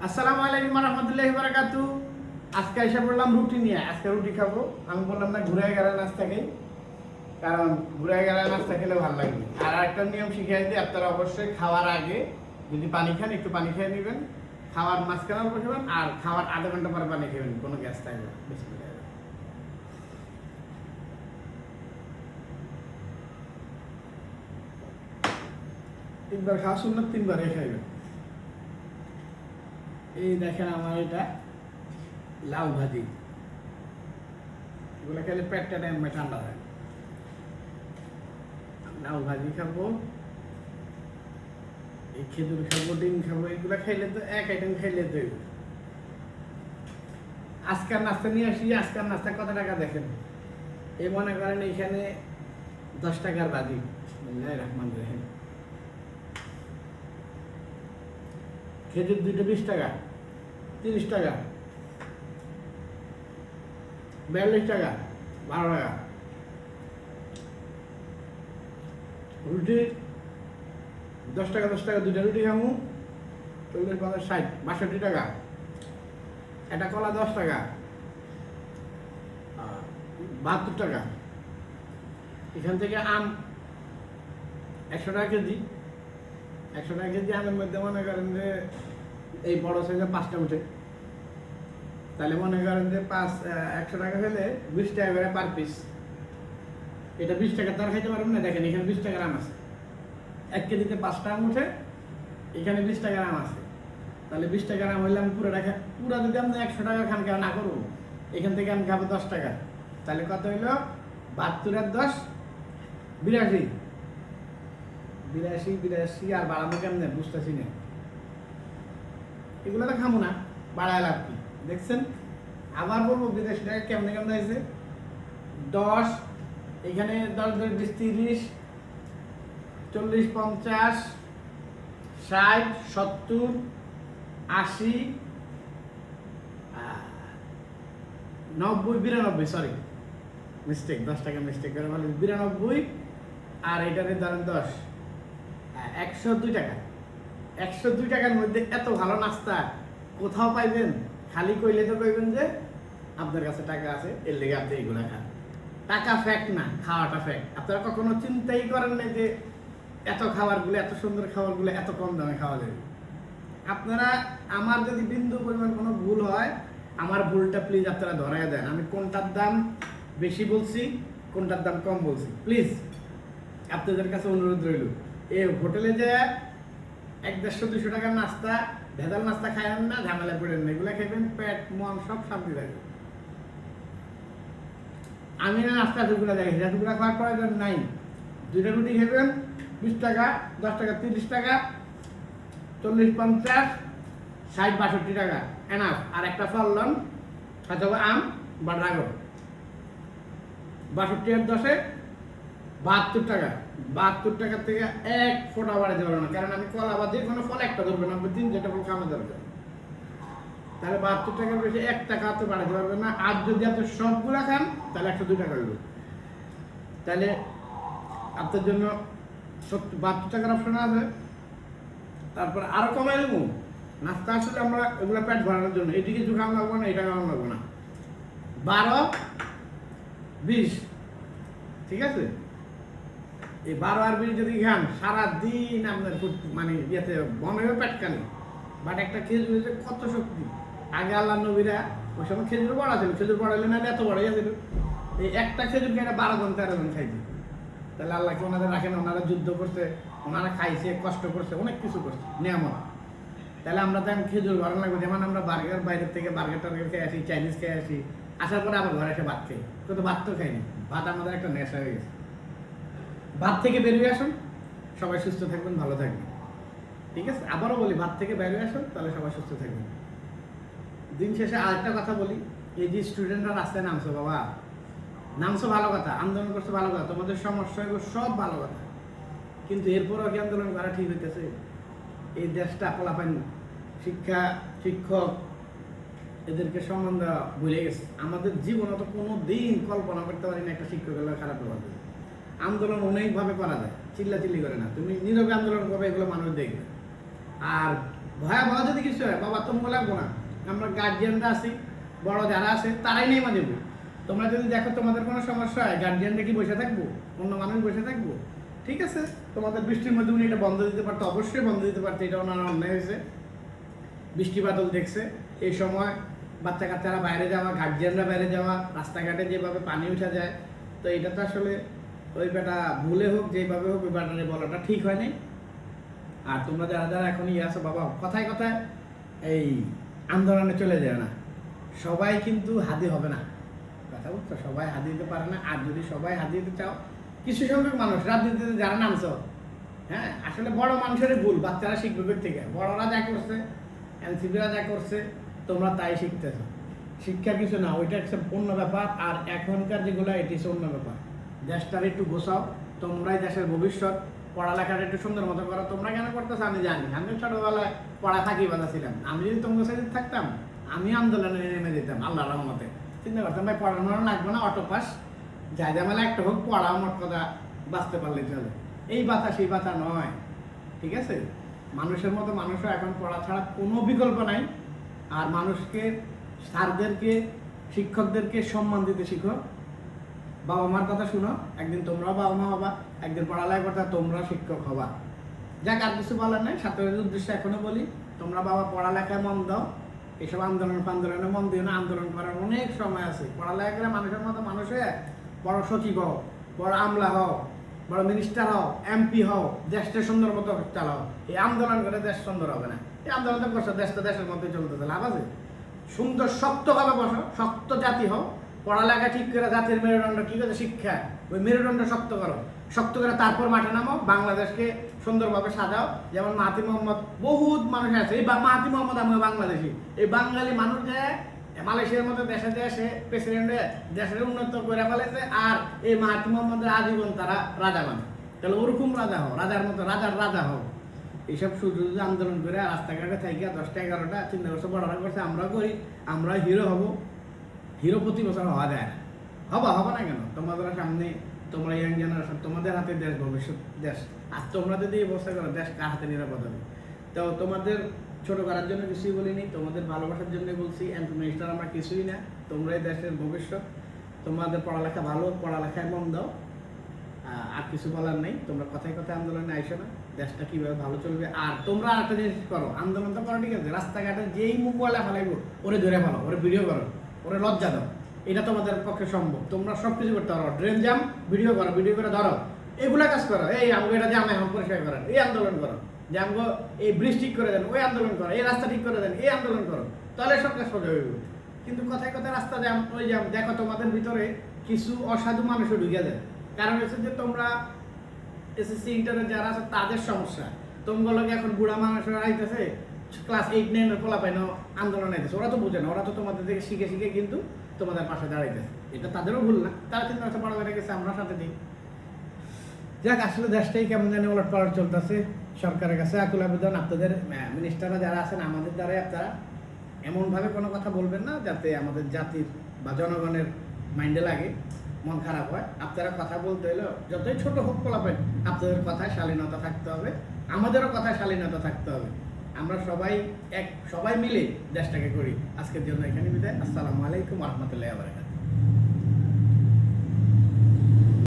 আসসালামু আলাইকুম রহমতুল্লাহি ওয়া বারাকাতুহু। আজকে এসে বললাম রুটি নিয়ে। আজকে রুটি খাবো। আমি বললাম না ঘুরে গেলে নাস্তা খাই, কারণ ঘুরে গেলে নাস্তা খেলে ভালো লাগবে। আর একটা নিয়ম শিখিয়ে দিই, আপনারা অবশ্যই খাওয়ার আগে যদি পানি খান একটু পানি খেয়ে নেবেন, খাওয়ার মাঝখানে বসবেন আর খাওয়ার আধা ঘন্টা পরে পানি খাবেন, কোনো গ্যাস থাকবে না। বিসমিল্লাহ। তিনবার খাওয়া সুন্নাত, তিনবারে খাইবেন। এই দেখেন আমার এটা লাউ ভাজি, এগুলো খেলে পেটটা টাইমে ঠান্ডা হয়। লাউ ভাজি খাবো, এই খেজুর খাবো, ডিম খাবো, এগুলো খাইলে তো এক আইটেম খাইলে তো আজকাল নাস্তা নিয়ে আসি। আজকাল নাস্তা কত টাকা দেখেন, এই মনে করেন এইখানে 10 টাকার ভাজি। রহমান রহিম। খেজুর 2টা 20 টাকা, 30 টাকা, 42 টাকা, 12 টাকা। রুটি 10 টাকা 10 টাকা 2টা রুটি খামু, 40 50 60 62 টাকা। একটা কলা 10 টাকা, 72 টাকা। এখান থেকে আম 100 টাকা কেজি। 100 টাকা কেজি আমের মধ্যে মনে করেন যে এই বড় সাইজের 5টা উঠে, তাহলে মনে করেন যে 100 টাকা হলে 20 টাকা করে পার পিস। এটা 20 টাকা তার খাইতে পারবেন না। দেখেন এখানে 20 টাকার আম আছে, 1 কেজিতে 5টা আম উঠে, এখানে 20 টাকার আম আছে। তাহলে 20 টাকার আম হইলে আমি পুরো যদি আপনি 100 টাকা খান কেন না করবো, এখান থেকে আমি খাবো 10 টাকা। তাহলে কত হইলো? 72 আর 10 82। 82 আর বাড়াবো কেমনে বুঝতেছি না। এগুলো তো খামো না, বাড়ায় লাভ কি? দেখছেন, আবার বলবো বিদেশ টাকা কেমনে কেমনে হয়েছে। 10, এখানে 10 10 20 30 40 50 60 70 80 90 92, সরি মিস্টেক, 10 টাকা মিস্টেক করে বলে 92। আর এটারে ধরেন 10, 102 টাকা। 102 টাকার মধ্যে এত ভালো নাস্তা কোথাও পাইবেন? খালি কইলে তো কইবেন যে আপনার কাছে টাকা আছে, এর লেগে আপনি এইগুলা খান। টাকা ফ্যাক্ট না, খাওয়াটা ফ্যাক্ট। আপনারা কখনো চিন্তাই করেন না যে এত খাবারগুলো, এত সুন্দর খাবারগুলো এত কম দামে খাওয়া যাবে। আপনারা, আমার যদি বিন্দু পরিমাণ কোনো ভুল হয়, আমার ভুলটা প্লিজ আপনারা ধরায় দেন। আমি কোনটার দাম বেশি বলছি, কোনটার দাম কম বলছি, প্লিজ আপনাদের কাছে অনুরোধ রইল। এই হোটেলে যে 150-200 টাকার নাস্তা, ভেজাল নাস্তা খাইবেন না, ঝামেলা পড়েন না। এগুলা খাইবেন, পেট মন সব শান্তি থাকবে। আমি না নাস্তা যেগুলো দেখি সেগুলো খাওয়ার প্রয়োজন নাই। 2টা রুটি খাইবেন 20 টাকা, 10 টাকা 30 টাকা, 40 50 60 62 টাকা এনাফ। আর একটা ফল লন, হয়তো আম বা ড্রাগন। 62 আর 10-এ 72 টাকা। 72 টাকা থেকে এক ফোঁটা বাড়াতে পারবো না, কারণ আমি কলা বা যে কোনো ফল একটা ধরবেন, আপনি 3-4টা ফল খাওয়া দরকার। তাহলে 72 টাকার বেশি 1 টাকা তো বাড়াতে পারবেন না। আর যদি আপনি সবগুলা খান তাহলে 102 টাকা হইল। তাহলে আপনার জন্য 72 টাকার অপশন আছে। তারপর আরো কমাই দেবো। নাস্তা আসলে আমরা এগুলো পেট ভরানোর জন্য, এটি কিছু খাওয়া লাগবো না, এটা খাওয়া লাগবো না। 12 20, ঠিক আছে? এই 12 আর 20 যদি খান সারাদিন আপনার মানে ইয়েতে বনবে পেটকানি। বাট একটা খেজুর হয়েছে কত শক্তি। আগে আল্লাহ নবীরা ওই সময় খেজুর বড়া ছিল, খেজুর বড়াইলে না এত বড় হয়ে ছিল। এই একটা খেজুর খেয়ে 12 জন 13 জন খাইছে। তাহলে আল্লাহকে ওনাদের রাখেন, ওনারা যুদ্ধ করছে, ওনারা খাইছে, কষ্ট করছে, অনেক কিছু করছে, নিয়ামত। তাহলে আমরা তো খেজুর ভালো লাগবে। যেমন আমরা বার্গার, বাইরের থেকে বার্গার টার্গার খেয়ে আসি, চাইনিজ খেয়ে আসি, আসার পরে আবার ঘরে এসে ভাত খাই। কিন্তু ভাত তো খাইনি, ভাত আমাদের একটা নেশা হয়ে গেছে। ভাত থেকে বেরিয়ে আসুন, সবাই সুস্থ থাকবেন, ভালো থাকবেন, ঠিক আছে? আবারও বলি, ভাত থেকে বেরিয়ে আসুন, তাহলে সবাই সুস্থ থাকবেন। দিন শেষে আরেকটা কথা বলি, এই যে স্টুডেন্টরা রাস্তায় নামছো, বাবা নামছো ভালো কথা, আন্দোলন করছো ভালো কথা, তোমাদের সমস্যা এগুলো সব ভালো কথা, কিন্তু এরপরও কি আন্দোলন করা ঠিক হইতেছে? এই দেশটা পোলাপান, শিক্ষা, শিক্ষক, এদেরকে সম্মান দেওয়া ভুলে গেছে। আমাদের জীবনে তো কোনো দিন কল্পনা করতে পারি না একটা শিক্ষকের খারাপ ব্যবহার করে। আন্দোলন অনেকভাবে করা যায়, চিল্লাচিল্লি করে না। তুমি নীরবে আন্দোলন করবে, এগুলো মানুষ দেখবে। আর ভয়াবহ যদি কিছু হয় বাবা তুমি লাগবো না, আমরা গার্জিয়ানরা আছি, বড় যারা আছে তারাই নেমে দেবো। তোমরা যদি দেখো তোমাদের কোনো সমস্যা হয়, গার্জিয়ানরা কি বসে থাকবো? অন্য মানুষ বসে থাকবো? ঠিক আছে, তোমাদের বৃষ্টির মধ্যে উনি এটা বন্ধ দিতে পারতো, অবশ্যই বন্ধ দিতে পারতো, এটা ওনার অন্যায় হয়েছে। বৃষ্টি বাদল দেখছে, এই সময় বাচ্চা কাচ্চারা বাইরে যাওয়া, গার্জিয়ানরা বাইরে যাওয়া, রাস্তাঘাটে যেভাবে পানি উঠা যায়, তো এটা তো আসলে ওই বেটা ভুলে হোক যেভাবে হোক ওই বেটারে বলাটা ঠিক হয়নি। আর তোমরা যারা যারা এখন ইয়ে আছো বাবা, কথায় কথায় এই আন্দোলনে চলে যায় না, সবাই কিন্তু হাদি হবে না, কথা বলছো, সবাই হাদি দিতে পারে না। আর যদি সবাই হাদি দিতে চাও, কিছু সংখ্যক মানুষ রাজনীতিতে যারা নামছো, হ্যাঁ আসলে বড় মানুষেরই ভুল, বাচ্চারা শিখবে থেকে, বড়রা যা করছে, এনসিপিরা যা করছে, তোমরা তাই শিখতেছো। শিক্ষা কিছু না, ওইটা একটা অন্য ব্যাপার। আর এখনকার যেগুলো এটি হচ্ছে অন্য ব্যাপার। দেশটার একটু গোছাও, তোমরাই দেশের ভবিষ্যৎ, পড়ালেখাটা একটু সুন্দর মতো করো। তোমরা কেন করতেছো আমি জানি, আমি ছোটবেলায় পড়া ফাঁকি বাঁধা ছিলাম, আমি যদি তোমার সাথে থাকতাম আমি আন্দোলনে নেমে যেতাম আল্লাহ রহমতে। চিন্তা করতাম ভাই পড়ানো লাগবে না, অটো পাস, যাই জামেলা একটা হোক, পড়া মোট কথা বাঁচতে পারলে চলে। এই বাতা সেই বাতা নয়, ঠিক আছে? মানুষের মতো মানুষও এখন পড়া ছাড়া কোনো বিকল্প নাই। আর মানুষকে, স্যারদেরকে, শিক্ষকদেরকে সম্মান দিতে শিখো। বাবা মার কথা শুনো, একদিন তোমরাও বাবা মা হবা, একদিন পড়ালেখা করতে তোমরা শিক্ষক হবা। যাক, আর কিছু বলার নাই। ছাত্রদের উদ্দেশ্যে এখনো বলি, তোমরা বাবা পড়ালেখায় মন দাও, এসব আন্দোলনে মন দিও না। আন্দোলন করার অনেক সময় আছে। পড়ালেখা করে মানুষের মতো মানুষ হয়ে বড় সচিব হও, বড় আমলা হও, বড় মিনিস্টার হও, এমপি হও, দেশটা সুন্দর মতো চালাও। এই আন্দোলন করে দেশ সুন্দর হবে না। এই আন্দোলন তো করছো, দেশটা দেশের মধ্যে চলতেছে, লাভ আছে? সুন্দর শক্তভাবে বসো, শক্ত জাতি হও, পড়ালেখা ঠিক করে জাতির মেরুদণ্ড কি করে শিক্ষা, ওই মেরুদণ্ড শক্ত করো, শক্ত করে তারপর মাঠে নামো, বাংলাদেশকে সুন্দরভাবে সাজাও। যেমন মাহাতি মোহাম্মদ, বহুত মানুষ আছে, এই মাহাতি মোহাম্মদ আমি বাংলাদেশি, এই বাঙালি মানুষ যে মালয়েশিয়ার মতো দেশে দেশে প্রেসিডেন্ট দেশের উন্নত করে ফেলেছে, আর এই মাহাতি মোহাম্মদের আজীবন তারা রাজা বানে। তাহলে ওরকম রাজা হও, রাজার মতো রাজার রাজা হও। এইসব শুধু আন্দোলন করে রাস্তাঘাটে থাকি 10টা 11টা চিন্তা করছে, বড়রা করছে, আমরাও করি, আমরা হিরো হব। হিরো প্রতি বছর হওয়া যায় না, হবা না কেন? তোমাদের সামনে, তোমরা ইয়াং জেনারেশন, তোমাদের হাতে দেশ, ভবিষ্যৎ দেশ। আর তোমরা যদি এই অবস্থা করো, দেশ কার হাতে নিরাপদ হবে? তো তোমাদের ছোট করার জন্য কিছুই বলিনি, তোমাদের ভালোবাসার জন্য বলছি। এমপি মিনিস্টার আমরা কিছুই না, তোমরাই দেশের ভবিষ্যৎ। তোমাদের পড়ালেখা ভালো, পড়ালেখায় মন দাও, আর কিছু বলার নেই। তোমরা কথায় কথায় আন্দোলনে আইসো না, দেশটা কিভাবে ভালো চলবে। আর তোমরা আরেকটা জিনিস করো, আন্দোলন তো করো ঠিক আছে, রাস্তাঘাটে যেই মোবাইলে ফেলাইবো ওরে ধরে ফেলো, ওরে ভিডিও করো, ওরে লজ্জা দাও। এটা তোমাদের পক্ষে সম্ভব, তোমরা সব কিছু করতে পারো। ড্রেন জাম, ভিডিও করো, ভিডিও করে ধরো, এগুলা কাজ করো। এই আমগো এটা জাম এখন পরিষ্কার করেন, এই আন্দোলন করো। যে আমগো এই ব্রিজ ঠিক করে দেন, ওই আন্দোলন করো। এই রাস্তা ঠিক করে দেন, এই আন্দোলন করো, তাহলে সব কাজ সোজা হইব। কিন্তু কথায় কথায় রাস্তা জ্যাম, ওই জ্যাম, দেখো তোমাদের ভিতরে কিছু অসাধু মানুষও ঢুকে যায়। কারণ হচ্ছে যে তোমরা এসএসসি ইন্টারে যারা আছে তাদের সমস্যা, তোমগুলোকে এখন বুড়া মানুষরা আইতেছে, ক্লাস 8 9 পোলা পাইন আন্দোলন আইতেছে, ওরা তো বুঝে না, ওরা তো তোমাদের থেকে শিখে শিখে কিন্তু তোমাদের পাশে দাঁড়াইতেছে। এটা তাদেরও ভুল না, তারা চিন্তা করতে বড় হয়ে গেছে, আমরা সাথে দিই। যাক, আসলে দেশটাই কেমন জানি ওলট পালট চলতেছে। সরকারের কাছে আকুল আবেদন, আপনাদের মিনিস্টাররা যারা আছেন আমাদের দ্বারাই আপনারা এমনভাবে কোনো কথা বলবেন না যাতে আমাদের জাতির বা জনগণের মাইন্ডে লাগে, মন খারাপ হয়। আপনারা কথা বলতে হলো যতই ছোট হোক পোলাপেন, আপনাদের কথায় শালীনতা থাকতে হবে, আমাদেরও কথায় শালীনতা থাকতে হবে। আমরা সবাই সবাই মিলে দেশটাকে করি। আজকের জন্য এখানে বিদায়। আসসালামু আলাইকুম ওয়া রাহমাতুল্লাহি ওয়া বারাকাতুহু।